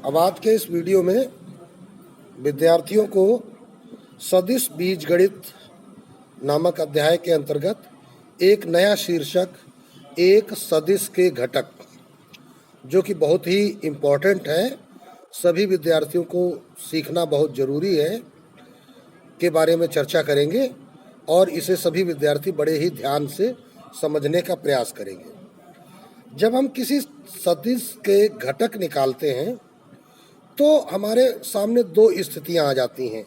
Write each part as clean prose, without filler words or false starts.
अब आज के इस वीडियो में विद्यार्थियों को सदिश बीजगणित नामक अध्याय के अंतर्गत एक नया शीर्षक एक सदिश के घटक, जो कि बहुत ही इम्पोर्टेंट है, सभी विद्यार्थियों को सीखना बहुत ज़रूरी है, के बारे में चर्चा करेंगे और इसे सभी विद्यार्थी बड़े ही ध्यान से समझने का प्रयास करेंगे। जब हम किसी सदिश के घटक निकालते हैं तो हमारे सामने दो स्थितियां आ जाती हैं,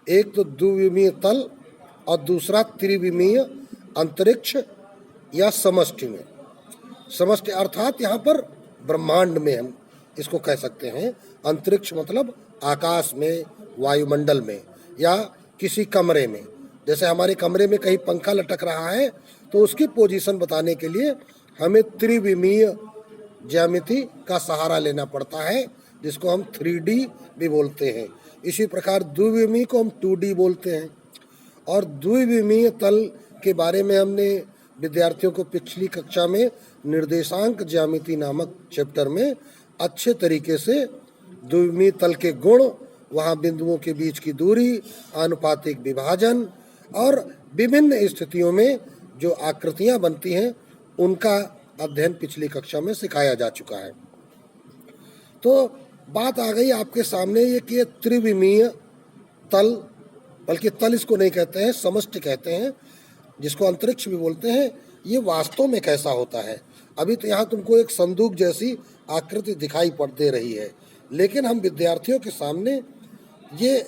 एक तो द्विविमीय तल और दूसरा त्रिविमीय अंतरिक्ष या समष्टि में। समष्टि अर्थात यहाँ पर ब्रह्मांड में हम इसको कह सकते हैं। अंतरिक्ष मतलब आकाश में, वायुमंडल में या किसी कमरे में। जैसे हमारे कमरे में कहीं पंखा लटक रहा है तो उसकी पोजीशन बताने के लिए हमें त्रिविमीय ज्यामिति का सहारा लेना पड़ता है, जिसको हम 3D भी बोलते हैं। इसी प्रकार द्विविमीय को हम 2D बोलते हैं। और द्विविमीय तल के बारे में हमने विद्यार्थियों को पिछली कक्षा में निर्देशांक ज्यामिति नामक चैप्टर में अच्छे तरीके से द्विविमीय तल के गुण, वहाँ बिंदुओं के बीच की दूरी, आनुपातिक विभाजन और विभिन्न स्थितियों में जो आकृतियाँ बनती हैं उनका अध्ययन पिछली कक्षा में सिखाया जा चुका है। तो बात आ गई आपके सामने ये कि त्रिविमीय तल, बल्कि तल इसको नहीं कहते हैं, समष्टि कहते हैं, जिसको अंतरिक्ष भी बोलते हैं, ये वास्तव में कैसा होता है। अभी तो यहाँ तुमको एक संदूक जैसी आकृति दिखाई पड़ दे रही है, लेकिन हम विद्यार्थियों के सामने ये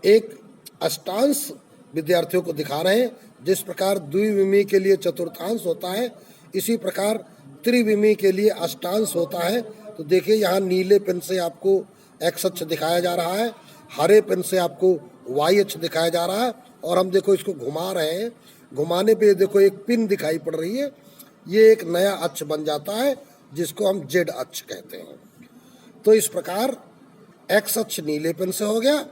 एक अष्टांश विद्यार्थियों को दिखा रहे हैं। जिस प्रकार द्विविमीय के लिए चतुर्थांश होता है, इसी प्रकार त्रिविमीय के लिए अष्टांश होता है। तो देखिए यहाँ नीले पेन से आपको एक्स अक्ष दिखाया जा रहा है, हरे पेन से आपको वाई अक्ष दिखाया जा रहा है, और हम देखो इसको घुमा रहे हैं। घुमाने पे देखो एक पिन दिखाई पड़ रही है, ये एक नया अक्ष बन जाता है जिसको हम जेड अक्ष कहते हैं। तो इस प्रकार एक्स अक्ष नीले पेन से हो गया,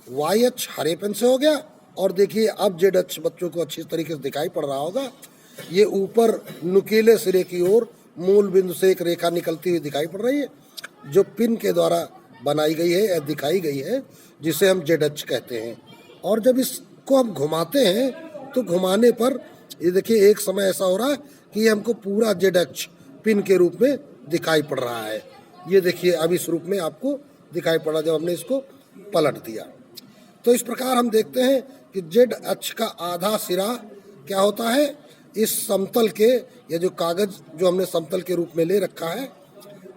वाई अक्ष हरे पेन से हो गया, और देखिए अब जेड अक्ष बच्चों को अच्छी तरीके से दिखाई पड़ रहा होगा। ये ऊपर नुकीले सिरे की ओर मूल बिंदु से एक रेखा निकलती हुई दिखाई पड़ रही है, जो पिन के द्वारा बनाई गई है या दिखाई गई है, जिसे हम जेड अक्ष कहते हैं। और जब इसको हम घुमाते हैं तो घुमाने पर ये देखिए एक समय ऐसा हो रहा है कि हमको पूरा जेड अक्ष पिन के रूप में दिखाई पड़ रहा है। ये देखिए अब इस रूप में आपको दिखाई पड़ा जब हमने इसको पलट दिया। तो इस प्रकार हम देखते हैं कि जेड अक्ष का आधा सिरा क्या होता है, इस समतल के, या जो कागज जो हमने समतल के रूप में ले रखा है,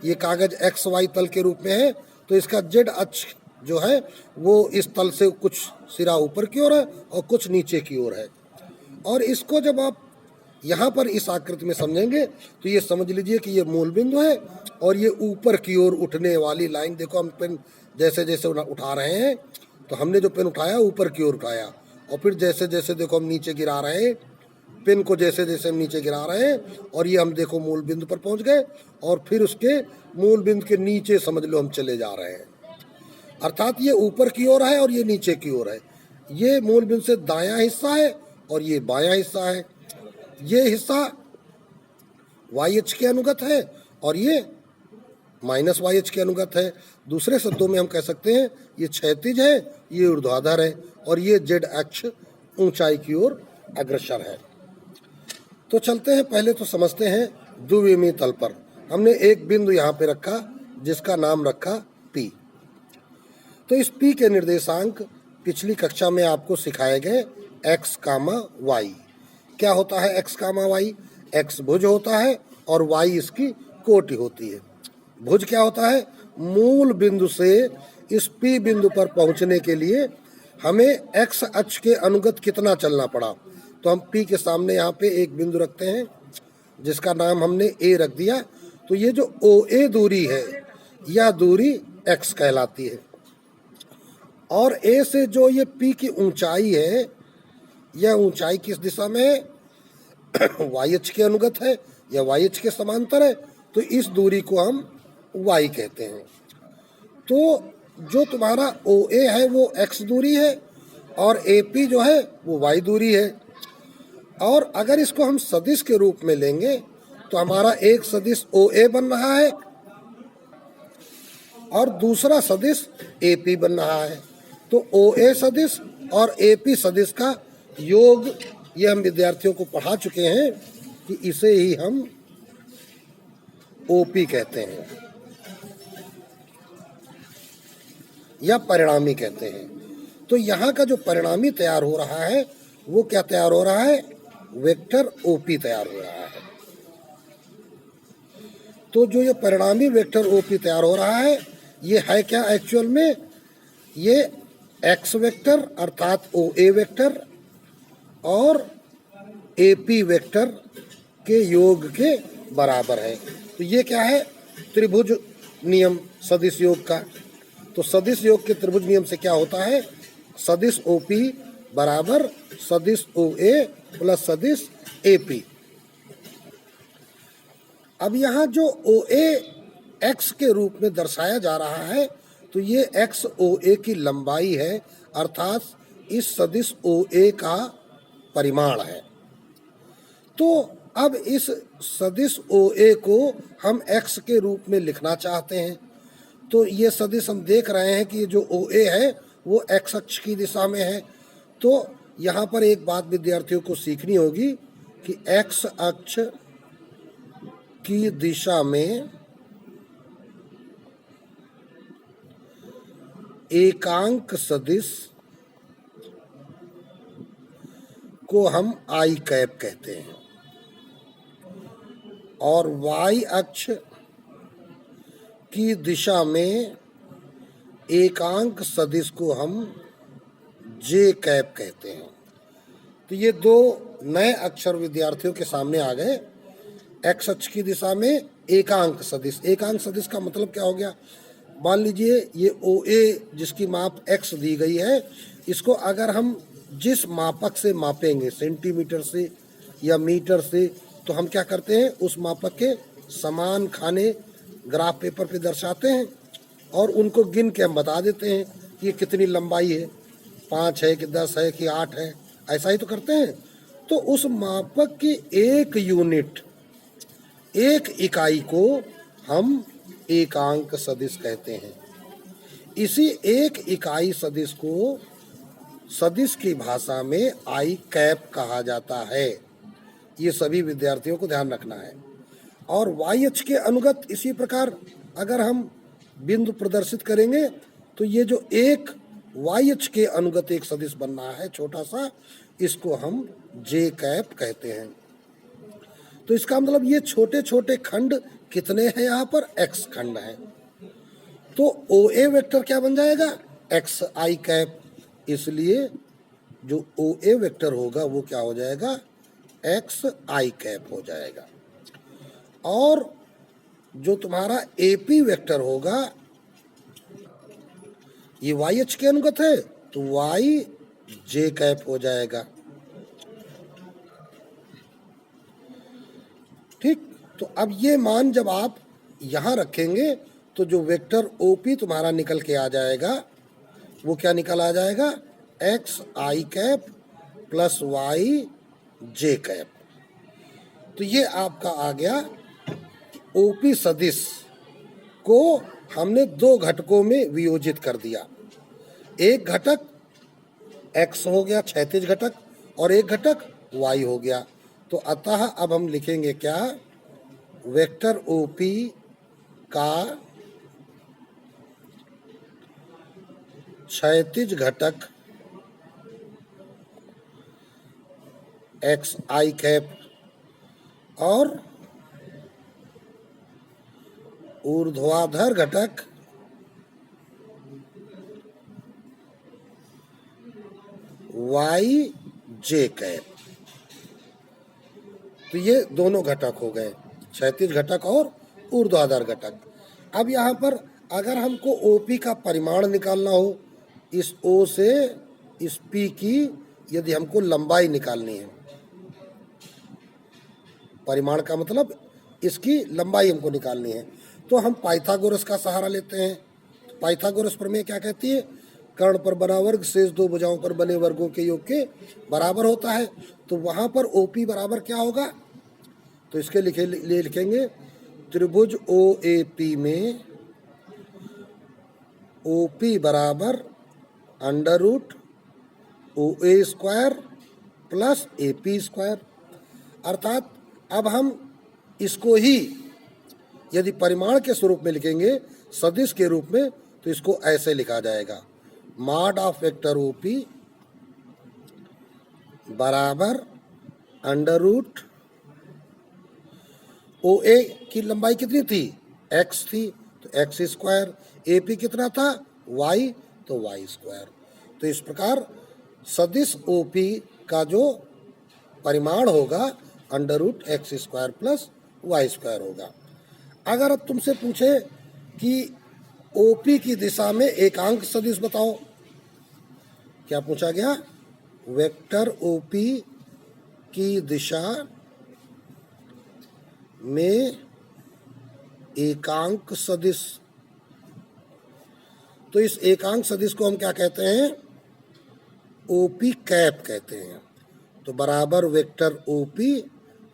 ये कागज एक्स वाई तल के रूप में है, तो इसका जेड अक्ष जो है वो इस तल से कुछ सिरा ऊपर की ओर है और कुछ नीचे की ओर है। और इसको जब आप यहाँ पर इस आकृति में समझेंगे तो ये समझ लीजिए कि ये मूल बिंदु है, और ये ऊपर की ओर उठने वाली लाइन, देखो हम पेन जैसे जैसे उठा रहे हैं, तो हमने जो पेन उठाया ऊपर की ओर उठाया, और फिर जैसे जैसे देखो हम नीचे गिरा रहे हैं, पेन को जैसे जैसे हम नीचे गिरा रहे हैं, और ये हम देखो मूल बिंदु पर पहुंच गए, और फिर उसके मूल बिंदु के नीचे समझ लो हम चले जा रहे हैं। अर्थात ये ऊपर की ओर है और ये नीचे की ओर है। ये मूल बिंदु से दायां हिस्सा है और ये बायां हिस्सा है। ये हिस्सा वाई अक्ष के अनुगत है और ये माइनस वाई अक्ष के अनुगत है। दूसरे शब्दों में हम कह सकते हैं ये क्षैतिज है, ये ऊर्ध्वाधर है, और ये जेड अक्ष ऊंचाई की ओर अग्रसर है। तो चलते हैं, पहले तो समझते हैं द्विविमीय तल पर हमने एक बिंदु यहाँ पे रखा जिसका नाम रखा P। तो इस P के निर्देशांक पिछली कक्षा में आपको सिखाए गए x, y। क्या होता है x, y? x भुज होता है और y इसकी कोटि होती है। भुज क्या होता है? मूल बिंदु से इस P बिंदु पर पहुंचने के लिए हमें x अक्ष के अनुगत कितना चलना पड़ा। तो हम P के सामने यहाँ पे एक बिंदु रखते हैं जिसका नाम हमने A रख दिया। तो ये जो OA दूरी है, यह दूरी x कहलाती है, और A से जो ये P की ऊंचाई है, यह ऊंचाई किस दिशा में है? y अक्ष के अनुगत है या y अक्ष के समांतर है, तो इस दूरी को हम y कहते हैं। तो जो तुम्हारा OA है वो x दूरी है और AP जो है वो y दूरी है। और अगर इसको हम सदिश के रूप में लेंगे तो हमारा एक सदिश OA बन रहा है और दूसरा सदिश AP बन रहा है। तो OA सदिश और AP सदिश का योग ये हम विद्यार्थियों को पढ़ा चुके हैं कि इसे ही हम OP कहते हैं या परिणामी कहते हैं। तो यहाँ का जो परिणामी तैयार हो रहा है वो क्या तैयार हो रहा है? वेक्टर OP तैयार हो रहा है। तो जो ये परिणामी वेक्टर OP तैयार हो रहा है ये है क्या एक्चुअल में? ये X वेक्टर अर्थात OA वेक्टर और AP वेक्टर के योग के बराबर है। तो ये क्या है? त्रिभुज नियम सदिश योग का। तो सदिश योग के त्रिभुज नियम से क्या होता है? सदिश OP बराबर सदिश OA प्लस सदिश AP। अब यहाँ जो OA X के रूप में दर्शाया जा रहा है तो ये X OA की लंबाई है अर्थात इस सदिश OA का परिमाण है। तो अब इस सदिश OA को हम X के रूप में लिखना चाहते हैं। तो ये सदिश हम देख रहे हैं कि जो OA है वो X अक्ष की दिशा में है। तो यहाँ पर एक बात विद्यार्थियों को सीखनी होगी कि X अक्ष की दिशा में एकांक सदिश को हम I कैप कहते हैं और Y अक्ष की दिशा में एकांक सदिश को हम J कैप कहते हैं। तो ये दो नए अक्षर विद्यार्थियों के सामने आ गए। X अक्ष की दिशा में एकांक सदिश। एकांक सदिश का मतलब क्या हो गया? मान लीजिए ये OA जिसकी माप X दी गई है, इसको अगर हम जिस मापक से मापेंगे, सेंटीमीटर से या मीटर से, तो हम क्या करते हैं उस मापक के समान खाने ग्राफ पेपर पे दर्शाते हैं और उनको गिन के हम बता देते हैं कि ये कितनी लंबाई है, 5 है कि 10 है कि 8 है, ऐसा ही तो करते हैं। तो उस मापक की एक यूनिट, एक इकाई को हम एकांक सदिश कहते हैं। इसी एक इकाई सदिश को सदिश की भाषा में I कैप कहा जाता है। ये सभी विद्यार्थियों को ध्यान रखना है। और Y अक्ष के अनुगत इसी प्रकार अगर हम बिंदु प्रदर्शित करेंगे तो ये जो एक Y अक्ष के अनुगत एक सदिश बन रहा है छोटा सा, इसको हम J कैप कहते हैं। तो इसका मतलब ये छोटे छोटे खंड कितने हैं? यहाँ पर X खंड है। तो OA वेक्टर क्या बन जाएगा? XI cap. इसलिए जो OA वेक्टर होगा वो क्या हो जाएगा? XI कैप हो जाएगा। और जो तुम्हारा AP वेक्टर होगा ये Y अक्ष के अनुगत है तो Y J कैप हो जाएगा। ठीक, तो अब ये मान जब आप यहाँ रखेंगे तो जो वेक्टर OP तुम्हारा निकल के आ जाएगा वो क्या निकल आ जाएगा? XI cap plus Y J cap. तो ये आपका आ गया OP सदिश को हमने दो घटकों में वियोजित कर दिया। एक घटक X हो गया क्षैतिज घटक और एक घटक Y हो गया। तो अतः अब हम लिखेंगे क्या? वेक्टर OP का क्षैतिज घटक XI कैप और ऊर्ध्वाधर घटक Y J कैप। तो ये दोनों घटक हो गए, क्षैतिज घटक और ऊर्ध्वाधर घटक। अब यहाँ पर अगर हमको OP का परिमाण निकालना हो, इस O से इस P की यदि हमको लंबाई निकालनी है, परिमाण का मतलब इसकी लंबाई हमको निकालनी है, तो हम पाइथागोरस का सहारा लेते हैं। पाइथागोरस प्रमेय क्या कहती है? कर्ण पर बना वर्ग शेष दो भुजाओं पर बने वर्गों के योग के बराबर होता है। तो वहाँ पर OP बराबर क्या होगा? तो इसके लिखेंगे त्रिभुज OAP में OP बराबर under root OA square plus AP square. अर्थात अब हम इसको ही यदि परिमाण के स्वरूप में लिखेंगे, सदिश के रूप में, तो इसको ऐसे लिखा जाएगा, मॉड ऑफ वेक्टर OP बराबर अंडर रूट OA की लंबाई कितनी थी, x थी, तो x स्क्वायर, AP कितना था, y, तो y स्क्वायर। तो इस प्रकार सदिश OP का जो परिमाण होगा under root x square plus y square होगा। अगर अब तुमसे पूछे कि OP की दिशा में एकांक सदिश बताओ, क्या पूछा गया, वेक्टर OP की दिशा में एकांक सदिश, तो इस एकांक सदिश को हम क्या कहते हैं, OP कैप कहते हैं। तो बराबर vector OP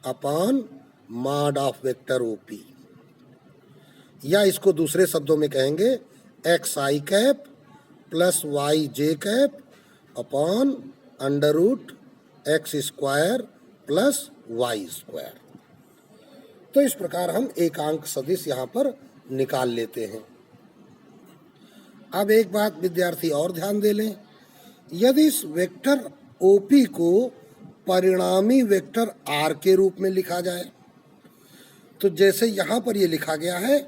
upon mod of vector OP, या इसको दूसरे शब्दों में कहेंगे XI cap plus YJ cap upon under root x square plus y square. तो इस प्रकार हम एकांक सदिश यहाँ पर निकाल लेते हैं। अब एक बात विद्यार्थी और ध्यान दे लें, यदि इस वेक्टर OP को परिणामी वेक्टर R के रूप में लिखा जाए, तो जैसे यहाँ पर ये लिखा गया है,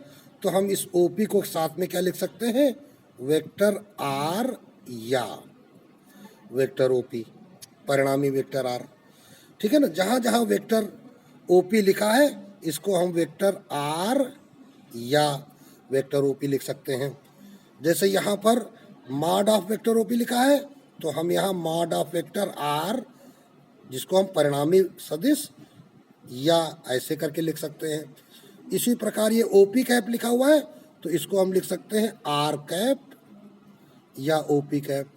तो हम इस OP को साथ में क्या लिख सकते हैं, वेक्टर R या वेक्टर OP परिणामी वेक्टर R। ठीक है ना, जहाँ जहाँ वेक्टर OP लिखा है इसको हम वेक्टर R या वेक्टर OP लिख सकते हैं। जैसे यहाँ पर मॉड ऑफ वेक्टर OP लिखा है, तो हम यहाँ मॉड ऑफ वेक्टर R, जिसको हम परिणामी सदिश या ऐसे करके लिख सकते हैं। इसी प्रकार ये OP कैप लिखा हुआ है, तो इसको हम लिख सकते हैं R कैप या OP कैप,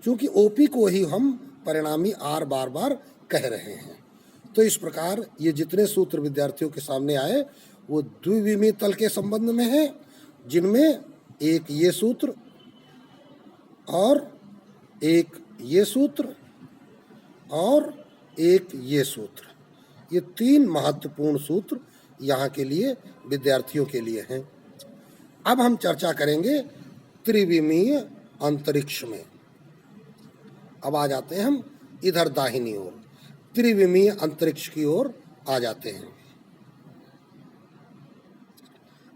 क्योंकि OP को ही हम परिणामी R बार बार कह रहे हैं। तो इस प्रकार ये जितने सूत्र विद्यार्थियों के सामने आए वो द्विविमीय तल के संबंध में है, जिनमें एक ये सूत्र और एक ये सूत्र और एक ये सूत्र, ये तीन महत्वपूर्ण सूत्र यहाँ के लिए विद्यार्थियों के लिए हैं। अब हम चर्चा करेंगे त्रिविमीय अंतरिक्ष में। अब आ जाते हैं हम इधर दाहिनी ओर, त्रिविमीय अंतरिक्ष की ओर आ जाते हैं।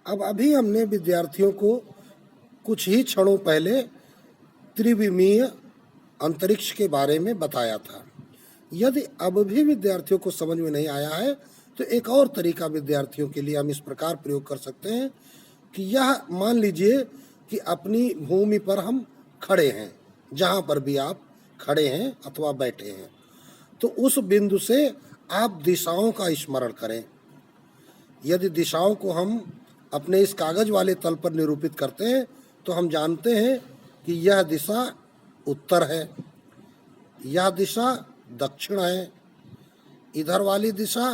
अब अभी हमने विद्यार्थियों को कुछ ही क्षणों पहले त्रिविमीय अंतरिक्ष के बारे में बताया था। यदि अब भी विद्यार्थियों को समझ में नहीं आया है, तो एक और तरीका विद्यार्थियों के लिए हम इस प्रकार प्रयोग कर सकते हैं कि यह मान लीजिए कि अपनी भूमि पर हम खड़े हैं, जहाँ पर भी आप खड़े हैं अथवा बैठे हैं, तो उस बिंदु से आप दिशाओं का स्मरण करें। यदि दिशाओं को हम अपने इस कागज वाले तल पर निरूपित करते हैं, तो हम जानते हैं कि यह दिशा उत्तर है, यह दिशा दक्षिण है, इधर वाली दिशा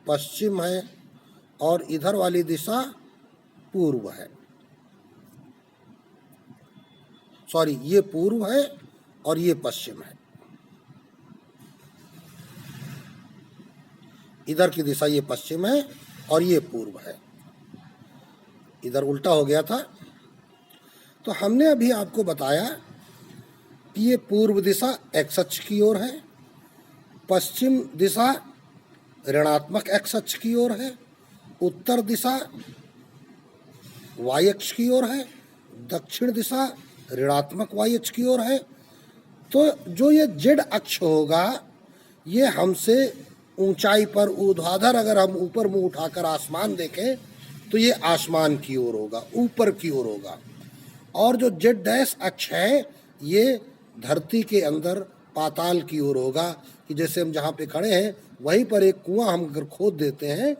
पश्चिम है और इधर वाली दिशा पूर्व है। सॉरी, ये पूर्व है और ये पश्चिम है। इधर की दिशा ये पश्चिम है और ये पूर्व है। इधर उल्टा हो गया था। तो हमने अभी आपको बताया कि ये पूर्व दिशा एक्स अक्ष की ओर है, पश्चिम दिशा ऋणात्मक एक्स अक्ष की ओर है, उत्तर दिशा वाई अक्ष की ओर है, दक्षिण दिशा ऋणात्मक वाई अक्ष की ओर है। तो जो ये जेड अक्ष होगा, ये हमसे ऊंचाई पर ऊर्ध्वाधर, अगर हम ऊपर मुंह उठाकर आसमान देखें तो ये आसमान की ओर होगा, ऊपर की ओर होगा। और जो जेड डैश अक्ष है, ये धरती के अंदर पाताल की ओर होगा, कि जैसे हम जहाँ पे खड़े हैं वहीं पर एक कुआं हम अगर खोद देते हैं,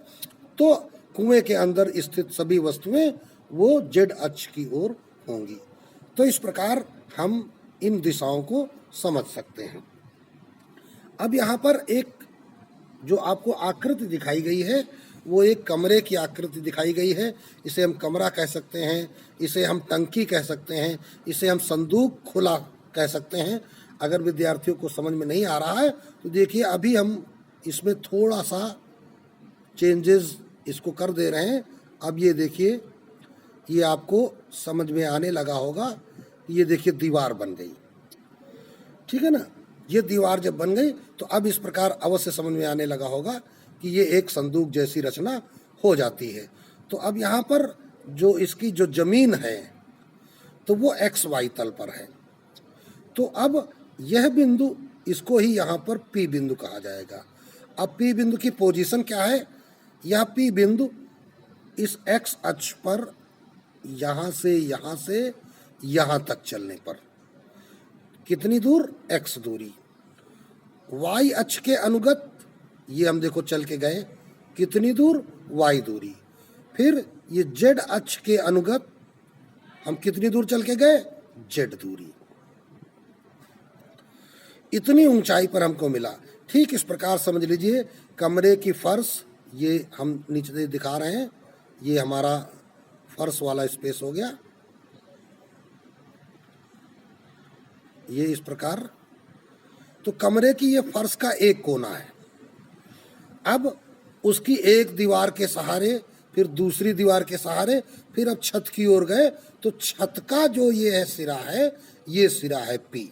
तो कुएं के अंदर स्थित सभी वस्तुएं वो जेड अक्ष की ओर होंगी। तो इस प्रकार हम इन दिशाओं को समझ सकते हैं। अब यहाँ पर एक जो आपको आकृति दिखाई गई है, वो एक कमरे की आकृति दिखाई गई है। इसे हम कमरा कह सकते हैं, इसे हम टंकी कह सकते हैं, इसे हम संदूक खुला कह सकते हैं। अगर विद्यार्थियों को समझ में नहीं आ रहा है तो देखिए अभी हम इसमें थोड़ा सा चेंजेस इसको कर दे रहे हैं। अब ये देखिए, ये आपको समझ में आने लगा होगा। ये देखिए दीवार बन गई, ठीक है ना। ये दीवार जब बन गई तो अब इस प्रकार अवश्य समझ में आने लगा होगा कि ये एक संदूक जैसी रचना हो जाती है। तो अब यहाँ पर जो इसकी जो जमीन है तो वो एक्स वाई तल पर है। तो अब यह बिंदु, इसको ही यहाँ पर पी बिंदु कहा जाएगा। अब पी बिंदु की पोजीशन क्या है? यह पी बिंदु इस एक्स अक्ष पर यहाँ से यहाँ तक चलने पर कितनी दूर? एक्स दूरी। वाई अक्ष के अनुगत ये हम देखो चल के गए, कितनी दूर? वाई दूरी। फिर ये जेड अक्ष के अनुगत हम कितनी दूर चल के गए? जेड दूरी। इतनी ऊंचाई पर हमको मिला। ठीक इस प्रकार समझ लीजिए कमरे की फर्श, ये हम नीचे दिखा रहे हैं, ये हमारा फर्श वाला स्पेस हो गया, ये इस प्रकार। तो कमरे की ये फर्श का एक कोना है। अब उसकी एक दीवार के सहारे, फिर दूसरी दीवार के सहारे, फिर अब छत की ओर गए तो छत का जो ये है सिरा है, ये सिरा है पी।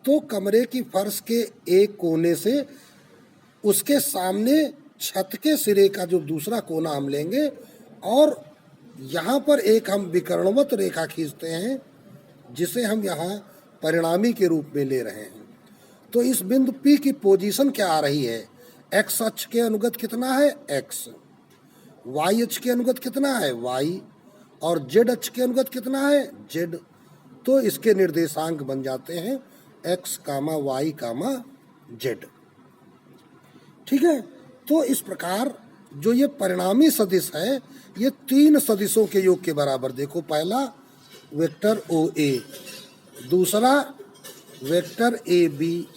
तो कमरे की फर्श के एक कोने से उसके सामने छत के सिरे का जो दूसरा कोना हम लेंगे और यहाँ पर एक हम विकर्णवत रेखा खींचते हैं जिसे हम यहाँ परिणामी के रूप में ले रहे हैं। तो इस बिंदु P की पोजीशन क्या आ रही है? एक्स अक्ष के अनुगत कितना है? एक्स। वाई अक्ष के अनुगत कितना है? वाई। और जेड अक्ष के अनुगत कितना है? जेड। तो इसके निर्देशांक बन जाते हैं एक्स कामा वाई कामा जेड, ठीक है। तो इस प्रकार जो ये परिणामी सदिश है ये तीन सदिशों के योग के बराबर। देखो, पहला वेक्टर ओ ए, दूसरा वेक्टर ए बी,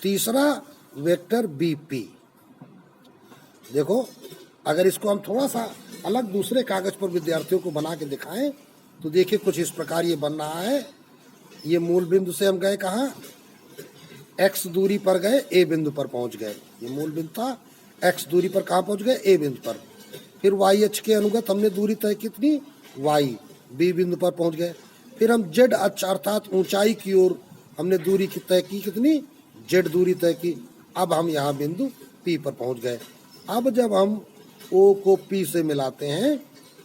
तीसरा वेक्टर बी पी। देखो, अगर इसको हम थोड़ा सा अलग दूसरे कागज पर विद्यार्थियों को बना के दिखाएं तो देखिए कुछ इस प्रकार ये बन रहा है। ये मूल बिंदु से हम गए कहाँ? एक्स दूरी पर गए, ए बिंदु पर पहुंच गए। ये मूल बिंदु था, एक्स दूरी पर कहाँ पहुंच गए? ए बिंदु पर। फिर वाई अक्ष के अनुगत हमने दूरी तय कितनी? वाई, बी बिंदु पर पहुंच गए। फिर हम जेड अक्ष अर्थात ऊंचाई की ओर हमने दूरी की तय की कितनी? जेड दूरी तय की। अब हम यहाँ बिंदु पी पर पहुंच गए। अब जब हम ओ को पी से मिलाते हैं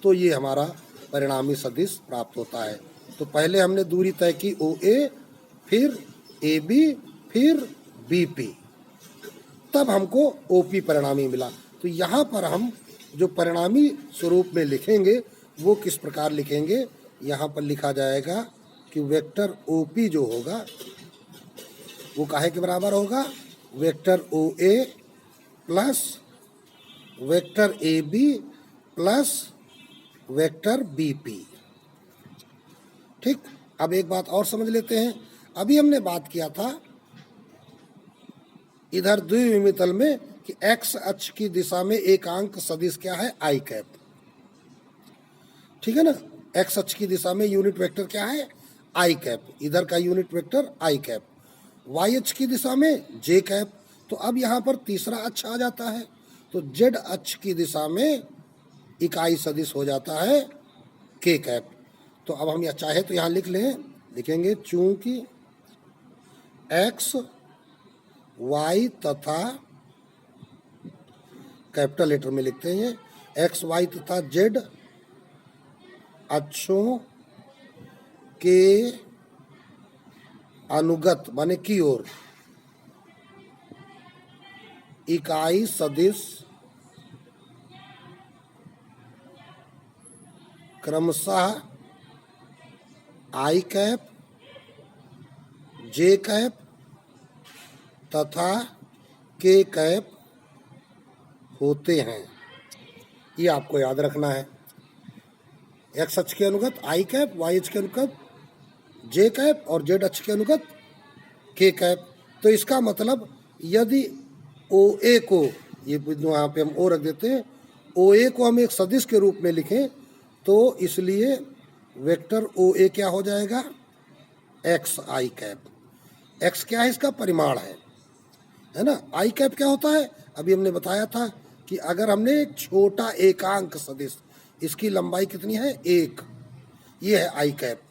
तो ये हमारा परिणामी सदिश प्राप्त होता है। तो पहले हमने दूरी तय की ओ ए, फिर ए बी, फिर बी पी, तब हमको ओ पी परिणामी मिला। तो यहाँ पर हम जो परिणामी स्वरूप में लिखेंगे वो किस प्रकार लिखेंगे? यहाँ पर लिखा जाएगा कि वेक्टर ओ पी जो होगा वो काहे के बराबर होगा? Vector O A plus vector A B plus vector B P. ठीक, अब एक बात और समझ लेते हैं। अभी हमने बात किया था इधर द्विविमीय तल में कि एक्स अक्ष की दिशा में एकांक सदिश क्या है? आई कैप, ठीक है ना। एक्स अक्ष की दिशा में यूनिट वेक्टर क्या है? आई कैप। इधर का यूनिट वेक्टर आई कैप। वाई अक्ष की दिशा में जे कैप। तो अब यहाँ पर तीसरा अक्ष आ जाता है, तो जेड अक्ष की दिशा में इकाई सदिश हो जाता है के कैप। तो अब हम यह चाहे तो यहाँ लिख लें, लिखेंगे चूंकि एक्स वाई तथा, कैपिटल लेटर में लिखते हैं, एक्स वाई तथा जेड अक्षों के अनुगत माने की ओर इकाई सदिश क्रमशः आई कैप, जे कैप तथा के कैप होते हैं। ये आपको याद रखना है। एक्स अक्ष के अनुगत आई कैप, वाई अक्ष के अनुगत जे कैप और जेड अक्ष के अनुगत के कैप। तो इसका मतलब यदि ओ ए को ये बिंदु यहाँ पे हम ओ रख देते हैं। ओ ए को हम एक सदिश के रूप में लिखें तो इसलिए वेक्टर ओ ए क्या हो जाएगा, एक्स आई कैप। एक्स क्या है, इसका परिमाण है ना। आई कैप क्या होता है, अभी हमने बताया था कि अगर हमने एक छोटा एकांक सदिश, इसकी लंबाई कितनी है, एक, ये है आई कैप,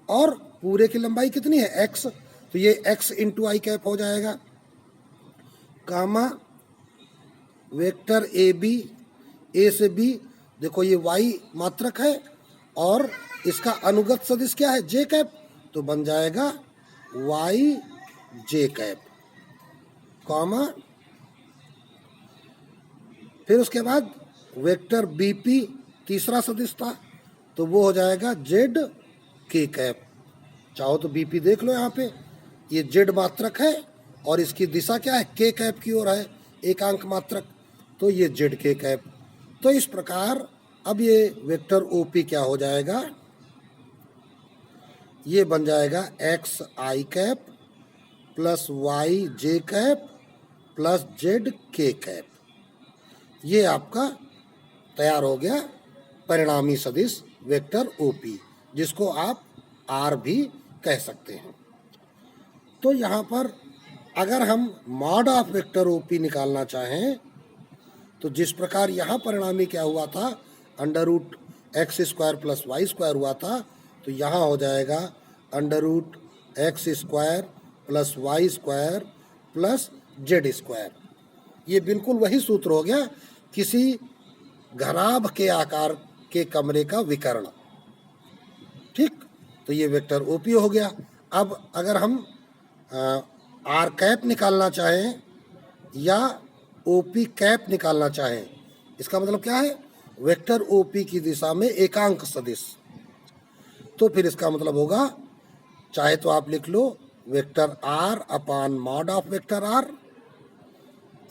और पूरे की लंबाई कितनी है, एक्स, तो ये एक्स इंटू आई कैप हो जाएगा, कामा वेक्टर ए बी, ए से बी, देखो ये वाई मात्रक है और इसका अनुगत सदिश क्या है, जे कैप, तो बन जाएगा वाई जे कैप, कॉमा फिर उसके बाद वेक्टर बीपी तीसरा सदिश था तो वो हो जाएगा जेड के कैप। चाहो तो बीपी देख लो, यहाँ पे ये जेड मात्रक है और इसकी दिशा क्या है, के कैप की ओर है, एकांक मात्रक, तो ये जेड के कैप। तो इस प्रकार अब ये वेक्टर ओपी क्या हो जाएगा, ये बन जाएगा x i cap plus y j cap plus z k cap. ये आपका तैयार हो गया परिणामी सदिश वेक्टर ओपी, जिसको आप आर भी कह सकते हैं। तो यहाँ पर अगर हम मॉड ऑफ वेक्टर ओपी निकालना चाहें तो जिस प्रकार यहाँ परिणामी क्या हुआ था, under root X square plus Y square हुआ था, तो यहाँ हो जाएगा under root X square plus Y square plus Z square. ये बिल्कुल वही सूत्र हो गया, किसी घराभ के आकार के कमरे का विकर्ण, ठीक। तो ये वेक्टर ओपी हो गया। अब अगर हम आर कैप निकालना चाहें या ओपी कैप निकालना चाहें, इसका मतलब क्या है, वेक्टर ओपी की दिशा में एकांक सदिश, तो फिर इसका मतलब होगा, चाहे तो आप लिख लो vector r upon mod of vector are,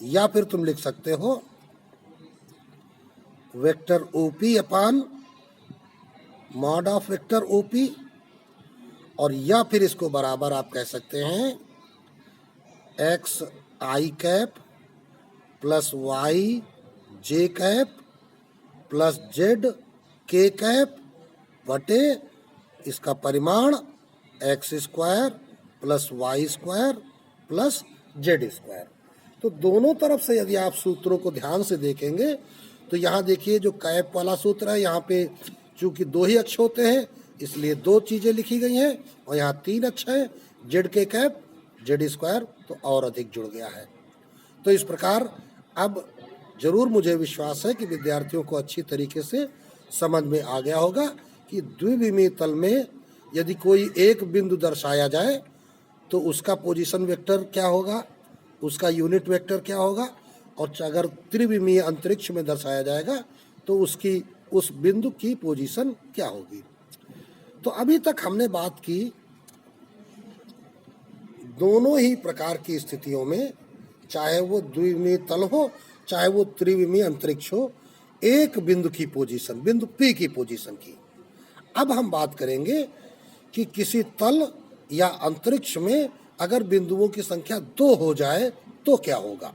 या फिर तुम लिख सकते हो vector OP upon mod of vector OP, और या फिर इसको बराबर आप कह सकते हैं x i cap plus y j cap plus z k cap बटे इसका परिमाण x square plus Y square plus Z square. तो दोनों तरफ से यदि आप सूत्रों को ध्यान से देखेंगे तो यहाँ देखिए जो कैप वाला सूत्र है, यहाँ पे चूंकि दो ही अक्ष होते हैं इसलिए दो चीज़ें लिखी गई हैं, और यहाँ तीन अक्ष है, Z k cap Z square, तो और अधिक जुड़ गया है। तो इस प्रकार अब जरूर मुझे विश्वास है कि विद्यार्थियों को अच्छी तरीके से समझ में आ गया होगा कि द्विविमीय तल में यदि कोई एक बिंदु दर्शाया जाए तो उसका पोजीशन वेक्टर क्या होगा, उसका यूनिट वेक्टर क्या होगा, और अगर त्रिविमीय अंतरिक्ष में दर्शाया जाएगा तो उसकी उस बिंदु की पोजीशन क्या होगी। तो अभी तक हमने बात की दोनों ही प्रकार की स्थितियों में, चाहे वो द्विविमीय तल हो चाहे वो त्रिविमीय अंतरिक्ष हो, एक बिंदु की पोजीशन, बिंदु P की पोजीशन की। अब हम बात करेंगे कि किसी तल या अंतरिक्ष में अगर बिंदुओं की संख्या 2 हो जाए तो क्या होगा।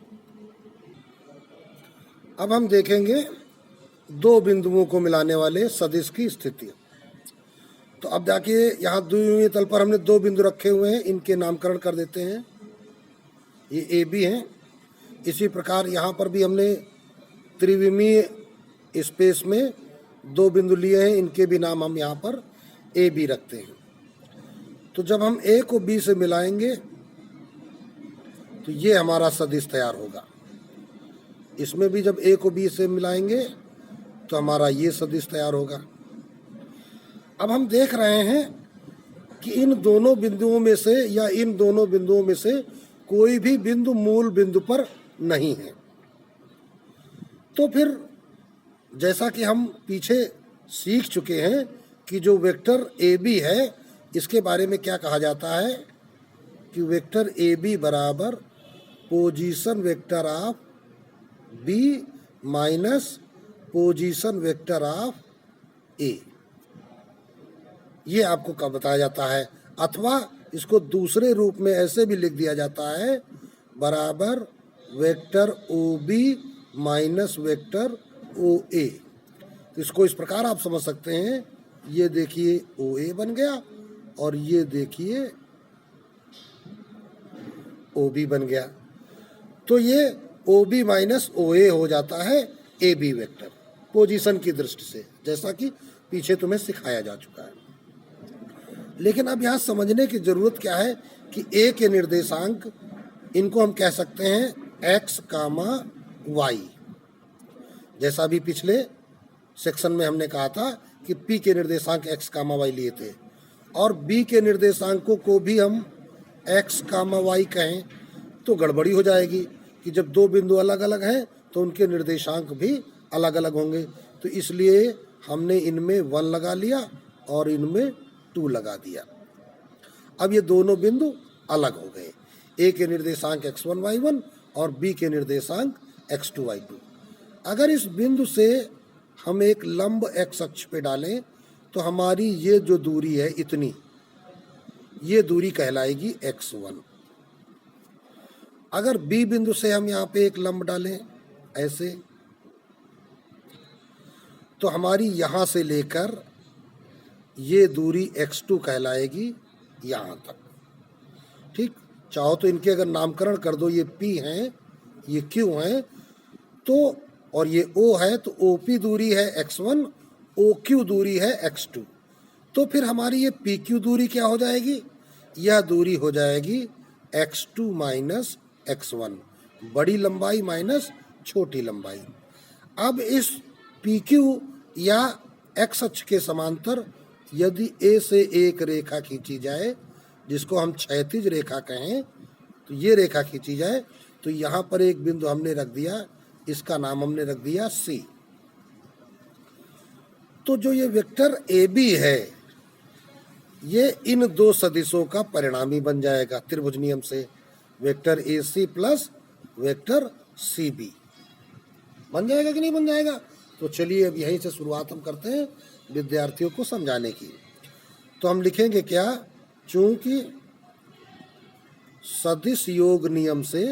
अब हम देखेंगे दो बिंदुओं को मिलाने वाले सदिश की स्थिति। तो अब देखिए यहाँ द्विविमीय तल पर हमने दो बिंदु रखे हुए हैं, इनके नामकरण कर देते हैं, ये ए बी हैं। इसी प्रकार यहाँ पर भी हमने त्रिविमीय स्पेस में दो बिंदु लिए हैं, इनके भी नाम हम यहाँ पर ए बी रखते हैं। तो जब हम ए को बी से मिलाएंगे तो ये हमारा सदिश तैयार होगा। इसमें भी जब ए को बी से मिलाएंगे तो हमारा ये सदिश तैयार होगा। अब हम देख रहे हैं कि इन दोनों बिंदुओं में से या इन दोनों बिंदुओं में से कोई भी बिंदु मूल बिंदु पर नहीं है। तो फिर जैसा कि हम पीछे सीख चुके हैं कि जो वेक्टर ए बी है इसके बारे में क्या कहा जाता है कि वेक्टर ए बी बराबर position vector of B minus position vector of A, ये आपको कब बताया जाता है। अथवा इसको दूसरे रूप में ऐसे भी लिख दिया जाता है, बराबर vector O B minus vector O A. तो इसको इस प्रकार आप समझ सकते हैं, ये देखिए ओ ए बन गया और ये देखिए ओ बी बन गया। तो ये ओ बी माइनस ओ ए हो जाता है ए बी वेक्टर पोजीशन की दृष्टि से, जैसा कि पीछे तुम्हें सिखाया जा चुका है। लेकिन अब यहाँ समझने की जरूरत क्या है कि ए के निर्देशांक, इनको हम कह सकते हैं एक्स कामा वाई, जैसा भी पिछले सेक्शन में हमने कहा था कि पी के निर्देशांक एक्स कामा वाई लिए थे, और बी के निर्देशांकों को भी हम एक्स कामा वाई कहें तो गड़बड़ी हो जाएगी कि जब दो बिंदु अलग अलग हैं तो उनके निर्देशांक भी अलग अलग होंगे। तो इसलिए हमने इनमें 1 लगा लिया और इनमें 2 लगा दिया। अब ये दोनों बिंदु अलग हो गए, ए के निर्देशांक x1 y1 और बी के निर्देशांक x2 y2। अगर इस बिंदु से हम एक लंब x अक्ष पे डालें तो हमारी ये जो दूरी है इतनी, ये दूरी कहलाएगी x1। अगर बी बिंदु से हम यहाँ पे एक लंब डालें ऐसे, तो हमारी यहाँ से लेकर ये दूरी x2 कहलाएगी यहाँ तक। ठीक, चाहो तो इनके अगर नामकरण कर दो, ये P हैं, ये Q हैं, तो और ये O है, तो OP दूरी है x1, OQ दूरी है x2। तो फिर हमारी ये PQ दूरी क्या हो जाएगी? यह दूरी हो जाएगी x2 माइनस x1, बड़ी लंबाई माइनस छोटी लंबाई। अब इस PQ या x अक्ष के समांतर यदि A से एक रेखा खींची जाए, जिसको हम क्षैतिज रेखा कहें, तो ये रेखा खींची जाए, तो यहाँ पर एक बिंदु हमने रख दिया, इसका नाम हमने रख दिया C। तो जो ये वेक्टर AB है, ये इन दो सदिशों का परिणामी बन जाएगा त्रिभुज नियम से, vector AC plus vector CB बन जाएगा कि नहीं बन जाएगा? तो चलिए अब यहीं से शुरुआत हम करते हैं विद्यार्थियों को समझाने की। तो हम लिखेंगे क्या? चूंकि सदिश योग नियम से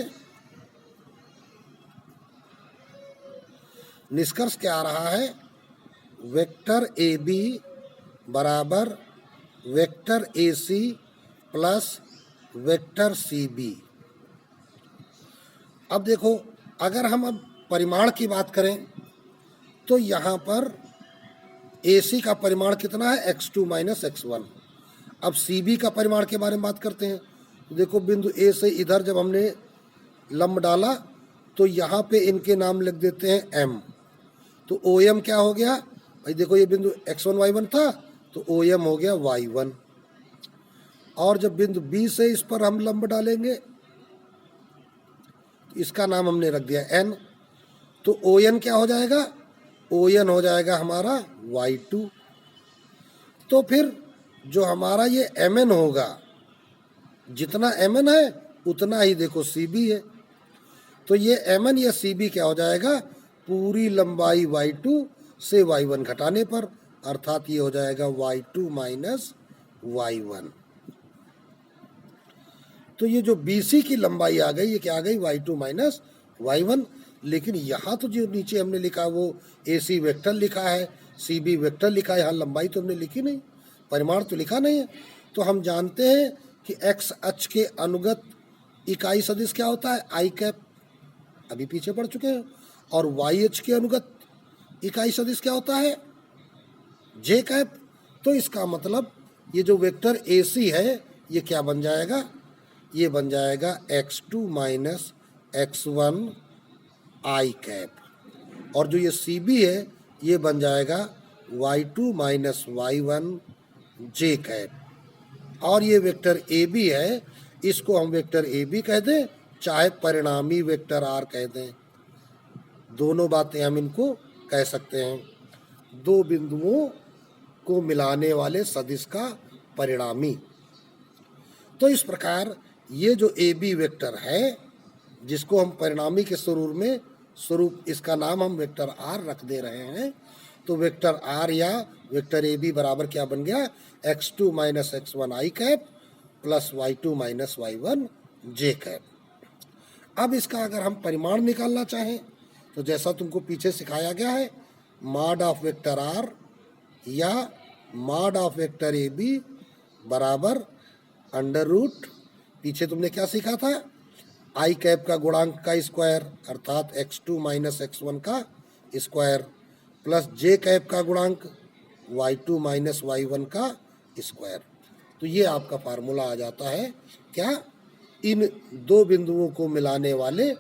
निष्कर्ष क्या आ रहा है? वेक्टर AB बराबर vector AC plus vector CB। अब देखो, अगर हम अब परिमाण की बात करें तो यहाँ पर AC का परिमाण कितना है? x2 minus x1। अब CB का परिमाण के बारे में बात करते हैं। तो देखो, बिंदु A से इधर जब हमने लंब डाला तो यहाँ पे इनके नाम लिख देते हैं M। तो OM क्या हो गया भाई? देखो, ये बिंदु x1 y1 था, तो OM हो गया y1। और जब बिंदु B से इस पर हम लंब डालेंगे तो इसका नाम हमने रख दिया N। तो ON क्या हो जाएगा? ON हो जाएगा हमारा y2। तो फिर जो हमारा ये MN होगा, जितना MN है उतना ही देखो CB है। तो ये MN या CB क्या हो जाएगा? पूरी लंबाई y2 से y1 घटाने पर, अर्थात ये हो जाएगा y2 माइनस y1। तो ये जो BC की लंबाई आ गई, ये क्या आ गई? y2 minus y1। लेकिन यहाँ तो जो नीचे हमने लिखा वो AC वेक्टर लिखा है, CB वेक्टर लिखा है, यहाँ लंबाई तो हमने लिखी नहीं, परिमाण तो लिखा नहीं है। तो हम जानते हैं कि x अक्ष के अनुगत इकाई सदिश क्या होता है? I कैप, अभी पीछे पढ़ चुके हैं। और y अक्ष के अनुगत इकाई सदिश क्या होता है? J cap. तो इसका मतलब ये जो वेक्टर AC है, ये क्या बन जाएगा? ये बन जाएगा x2 minus x1 I cap. और जो ये CB है, ये बन जाएगा y2 minus y1 J cap. और ये वेक्टर AB है, इसको हम वेक्टर AB कह दें, चाहे परिणामी वेक्टर R कह दें, दोनों बातें हम इनको कह सकते हैं। दो बिंदुओं को मिलाने वाले सदिश का परिणामी। तो इस प्रकार ये जो AB वेक्टर है, जिसको हम परिणामी के स्वरूप इसका नाम हम वेक्टर R रख दे रहे हैं, तो वेक्टर R या वेक्टर AB बराबर क्या बन गया? x2 minus x1 I cap plus y2 minus y1 J cap. अब इसका अगर हम परिमाण निकालना चाहें तो जैसा तुमको पीछे सिखाया गया है, मॉड ऑफ वेक्टर आर या mod of vector A B बराबर अंडर रूट, पीछे तुमने क्या सीखा था, आई कैप का गुणांक का स्क्वायर अर्थात x2 माइनस x1 का स्क्वायर प्लस जे कैप का गुणांक y2 माइनस y1 का स्क्वायर। तो ये आपका फार्मूला आ जाता है क्या, इन दो बिंदुओं को मिलाने वाले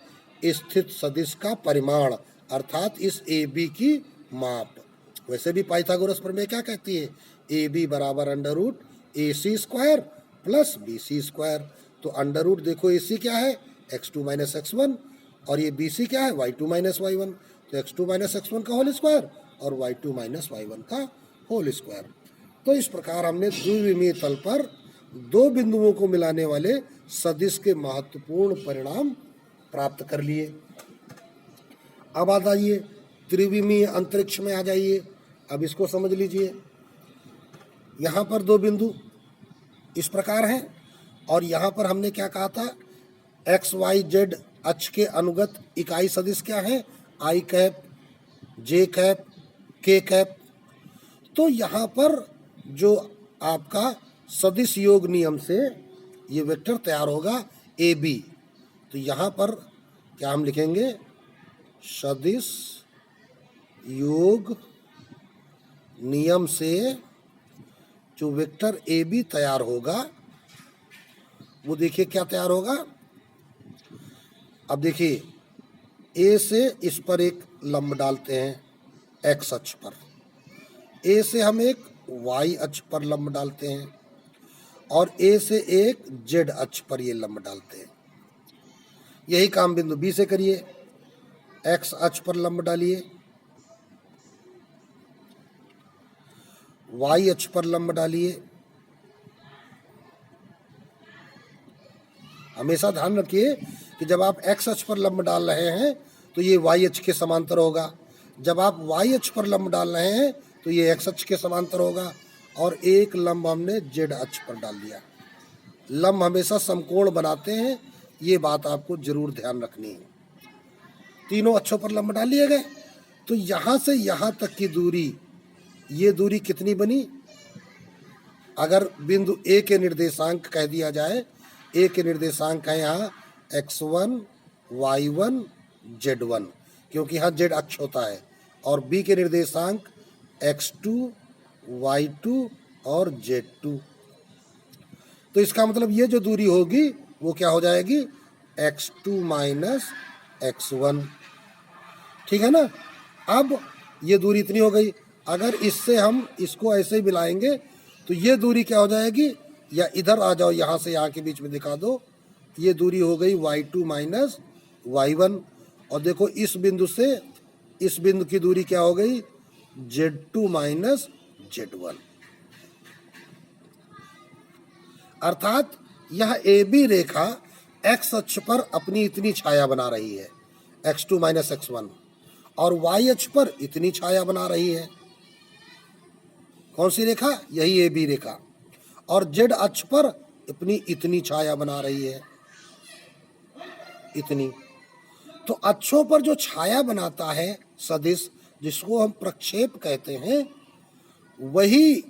स्थित सदिश का परिमाण अर्थात इस ए बी की माप। वैसे भी पाइथागोरस प्रमेय क्या कहती है, ए बी बराबर under root A C square plus B C square. तो अंडर रूट देखो ए सी क्या है, x2 माइनस एक्स और ये बी सी क्या है, y2 माइनस y1। तो x2 माइनस एक्स का होल स्क्वायर और y2 माइनस y1 का होल स्क्वायर। तो इस प्रकार हमने द्विविमीय तल पर दो बिंदुओं को मिलाने वाले सदिश के महत्वपूर्ण परिणाम प्राप्त कर लिए। अब आ जाइए त्रिविमीय अंतरिक्ष में आ जाइए। अब इसको समझ लीजिए, यहाँ पर दो बिंदु इस प्रकार हैं और यहाँ पर हमने क्या कहा था, एक्स वाई जेड अक्ष के अनुगत इकाई सदिश क्या है, आई कैप, जे कैप, के कैप। तो यहाँ पर जो आपका सदिश योग नियम से ये वेक्टर तैयार होगा ए बी। तो यहाँ पर क्या हम लिखेंगे, सदिश योग नियम से जो वेक्टर ए बी तैयार होगा वो देखिए क्या तैयार होगा। अब देखिए ए से इस पर एक लंब डालते हैं एक्स अक्ष पर, ए से हम एक वाई अक्ष पर लंब डालते हैं और ए से एक जेड अक्ष पर ये लंब डालते हैं। यही काम बिंदु बी से करिए, एक्स अक्ष पर लंब डालिए, वाई अक्ष पर लंब डालिए। हमेशा ध्यान रखिए कि जब आप एक्स अक्ष पर लंब डाल रहे हैं तो ये वाई अक्ष के समांतर होगा, जब आप वाई अक्ष पर लंब डाल रहे हैं तो ये एक्स अक्ष के समांतर होगा और एक लंब हमने जेड अक्ष पर डाल दिया। लंब हमेशा समकोण बनाते हैं, ये बात आपको जरूर ध्यान रखनी है। तीनों अक्षों पर लंब डाल लिए गए। तो यहाँ से यहाँ तक की दूरी, ये दूरी कितनी बनी, अगर बिंदु ए के निर्देशांक कह दिया जाए, ए के निर्देशांक है यहाँ x1, y1, z1 क्योंकि यहाँ z अक्ष होता है, और बी के निर्देशांक x2, y2 और z2। तो इसका मतलब ये जो दूरी होगी वो क्या हो जाएगी, x2 माइनस x1, ठीक है ना। अब ये दूरी इतनी हो गई, अगर इससे हम इसको ऐसे ही मिलाएंगे तो ये दूरी क्या हो जाएगी, या इधर आ जाओ, यहाँ से यहाँ के बीच में दिखा दो, ये दूरी हो गई y2 माइनस y1। और देखो इस बिंदु से इस बिंदु की दूरी क्या हो गई, z2 माइनस z1। अर्थात यह ए बी रेखा x अक्ष पर अपनी इतनी छाया बना रही है x2 माइनस x1, और y अक्ष पर इतनी छाया बना रही है। कौन सी रेखा, यही ए बी रेखा। और जेड अक्ष पर अपनी इतनी छाया बना रही है, इतनी। तो अक्षों पर जो छाया बनाता है सदिश, जिसको हम प्रक्षेप कहते हैं, वही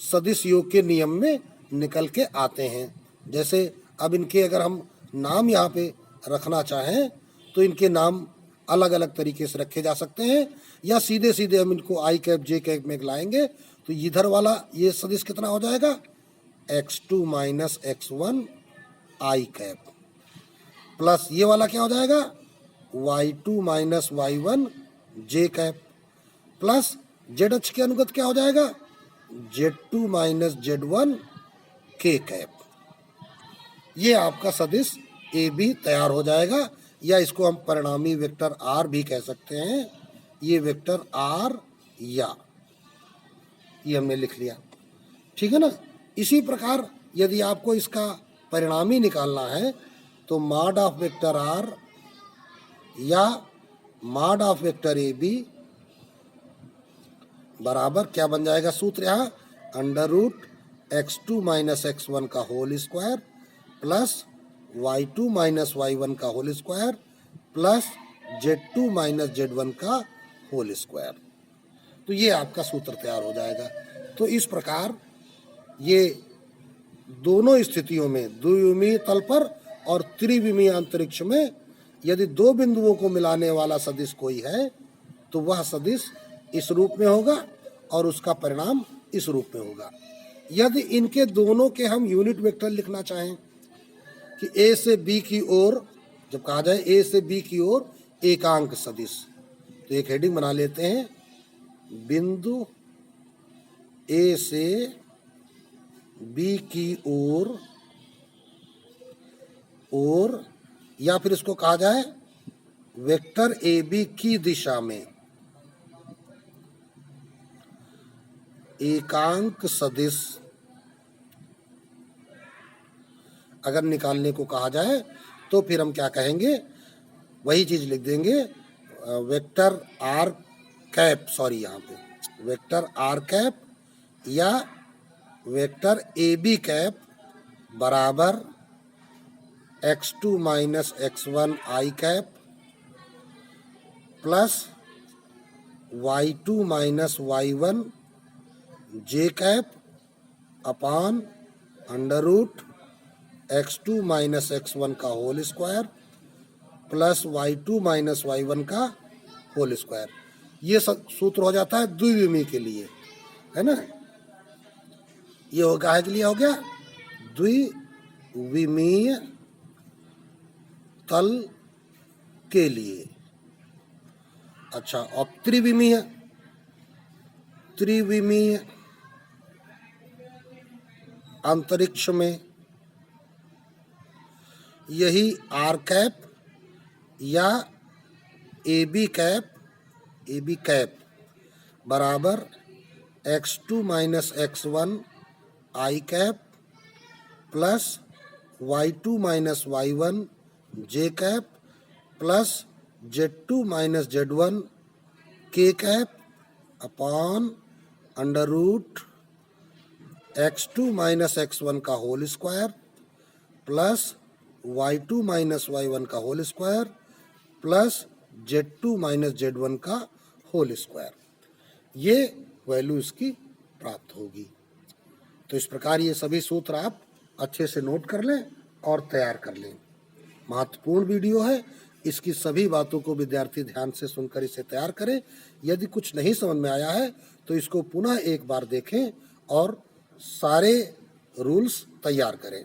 सदिश योग के नियम में निकल के आते हैं। जैसे अब इनके अगर हम नाम यहाँ पे रखना चाहें तो इनके नाम अलग अलग तरीके से रखे जा सकते हैं, या सीधे सीधे हम इनको आई कैप जे कैप में लाएंगे तो इधर वाला ये सदिश कितना हो जाएगा, x2 minus x1 i cap, plus ये वाला क्या हो जाएगा, y2 minus y1 j cap, plus Z अक्ष के अनुगत क्या हो जाएगा, z2 minus z1 k cap. ये आपका सदिश ए बी तैयार हो जाएगा, या इसको हम परिणामी वेक्टर आर भी कह सकते हैं। ये वेक्टर आर, या ये हमने लिख लिया, ठीक है ना। इसी प्रकार यदि आपको इसका परिणामी निकालना है तो मॉड ऑफ वेक्टर आर या mod of vector A B बराबर क्या बन जाएगा, सूत्र यहाँ under root x2 minus x1 का whole square plus y2 minus y1 का whole square plus z2 minus z1 का होल स्क्वायर। तो ये आपका सूत्र तैयार हो जाएगा। तो इस प्रकार ये दोनों स्थितियों में, द्विविमीय तल पर और त्रिविमीय अंतरिक्ष में, यदि दो बिंदुओं को मिलाने वाला सदिश कोई है तो वह सदिश इस रूप में होगा और उसका परिणाम इस रूप में होगा। यदि इनके दोनों के हम यूनिट वेक्टर लिखना चाहें कि ए से बी की ओर, जब कहा जाए ए से बी की ओर एकांक सदिश, तो एक हेडिंग बना लेते हैं, बिंदु ए से बी की ओर, या फिर इसको कहा जाए वेक्टर ए बी की दिशा में एकांक सदिश अगर निकालने को कहा जाए तो फिर हम क्या कहेंगे, वही चीज लिख देंगे, वेक्टर आर कैप, सॉरी यहाँ पे वेक्टर आर कैप या वेक्टर ए बी कैप बराबर x2 minus x1 i cap plus y2 minus y1 j cap upon under root x2 minus x1 का whole square plus y2 minus y1 का whole square. ये सब सूत्र हो जाता है द्विविमीय के लिए, है ना। ये हो काहे के लिए हो गया, द्विविमीय तल के लिए। अच्छा, अब त्रिविमीय अंतरिक्ष में यही आर कैप या ए बी कैप बराबर x2 minus x1 i cap plus y2 minus y1 j cap plus z2 minus z1 k cap upon under root x2 minus x1 का whole square plus y2 minus y1 का whole square plus z2 minus z1 का whole square. ये value इसकी प्राप्त होगी। तो इस प्रकार ये सभी सूत्र आप अच्छे से नोट कर लें और तैयार कर लें। महत्वपूर्ण वीडियो है, इसकी सभी बातों को विद्यार्थी ध्यान से सुनकर इसे तैयार करें। यदि कुछ नहीं समझ में आया है तो इसको पुनः एक बार देखें और सारे रूल्स तैयार करें।